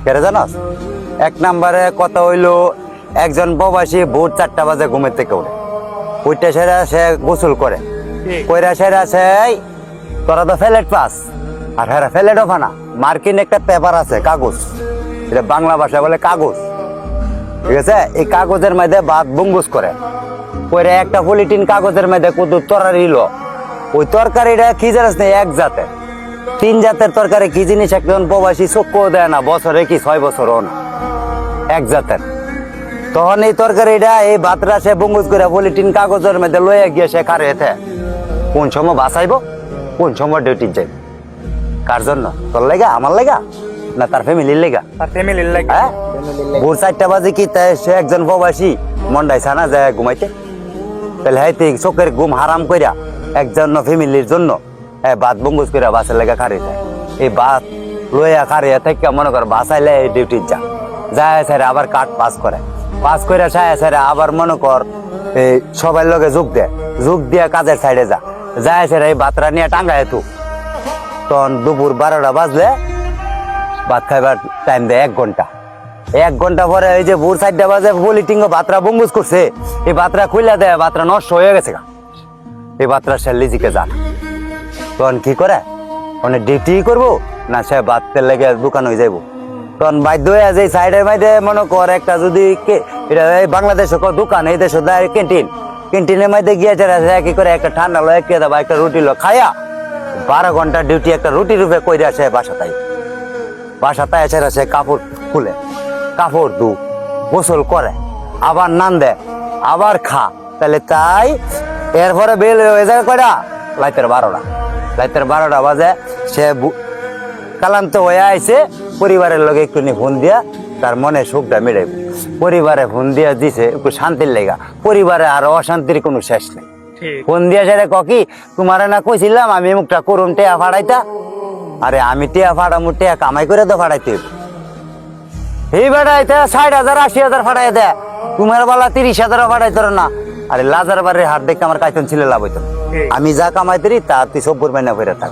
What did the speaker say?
কেরে জানাস? 1 নম্বরে কথা হইলো একজন প্রবাসী ভোর 4টা বাজে ঘুমের থেকে ওঠে, ওইটা সেরা সে গোসল করে, কইরা সেরা সে তোরা তো ফেলেট পাস, আর হ্যাঁ ফেলেটও ফানা মার্কিন একটা পেপার আছে কাগজ, এটা বাংলা ভাষায় বলে কাগজ, ঠিক আছে? এই কাগজের মধ্যে ভাত বঙ্গুস করে, কইরা একটা পলিটিন কাগজের মধ্যে কত তরকারি লো, ওই তরকারিটা কি জানিস না, এক জাতের 3 জাতের তরকারি কি জিনিস একজন প্রবাসী চক্ষুও দেয় না, বছরে কি 6 বছরও না, এক জাতের। তখন এই তরকারিটা এই ভাতটা সে বঙ্গুস করে পলিটিন কাগজের মধ্যে লইয়া গিয়ে সে কারে এতে কোন সময় বাঁচাইবো, কোন সময় ডিউটি যাইব, কার জন্য? তোর লেগা, আমার লেগা, না তার ফ্যামিলির লেগা? তার ফ্যামিলির লাগে। হ্যাঁ, ভোর 4টা বাজে কি তাই সে একজন প্রবাসী মন্ডাইছে না যায় ঘুমাইতে? তাহলে হাইতে চোখের ঘুম হারাম কইরা একজন ফ্যামিলির জন্য ভাত বঙ্গুস কইরা বাসের লেগা খারে যায়, এই ভাত লইয়া খারিয়া থেকে মনে কর বাসাইলে এই ডিউটি যায় স্যার আবার কাট পাস করে স্যার আবার মনে কর এই সবাই লগে যোগ দিয়ে কাজের সাইডে যায় স্যার এই ভাতরা নিয়ে টাঙ্গায় তু, তখন দুপুর 12টা বাজলে ভাত খাইবার টাইম দেয় 1 ঘন্টা। 1 ঘন্টা পরে এই যে ভোর 4টা বাজে পলিটিং ভাতরা বঙ্গুস করছে, এই ভাতরা খুইলা দেয়, ভাতরা নষ্ট হয়ে গেছে গা, এই ভাতরা সে লিজিকে যান, তখন কি করে? মানে ডিউটি করবো না সে ভাতের লেগে দোকান হয়ে যাইব, তখন বাধ্য হয়ে যে সাইডের মধ্যে মনে কর একটা যদি এটা বাংলাদেশে দোকান, এই দেশে ক্যান্টিনের মধ্যে গিয়ে কি করে একটা ঠান্ডা লয় কে দেবা একটা রুটি লো খায়া 12 ঘন্টা ডিউটি একটা রুটি রূপে কইরা সে বাসাতাই এসে সে কাপড় খুলে কাপড় গোসল করে, আবার নান দেয়, আবার খা, তাহলে তাই এরপরে বেল হয়ে যায় কয়টা? রাতের 12টা বাজে সে কালান্ত হয়ে আইছে, পরিবারের লগে একটু ফোন দিয়া তার মনে সুখটা মেটাইব, পরিবারে ফোন দিয়া দিছে একটু শান্তির লেগা, পরিবারে আর অশান্তির কোনো শেষ নেই। ফোন দিয়া সেটা কি তোমার না কইছিলাম আমি মুখটা করুন টেয়া ফাড়াইতা, আরে আমি টেয়া ফাড়ামু, টেয়া কামাই করে তো ফাড়াইতে এই ফাড়াইতে 60,000 80,000 ফাড়াই দেয়, তোমার বেলা 30,000 ফাড়াইতে না, আরে লাজার বাড়ির হাট দেখে আমার কাইতন ছিল লাভ হইতো, আমি যা কামাইতে তা তুই 70 মাইনা করে থাক।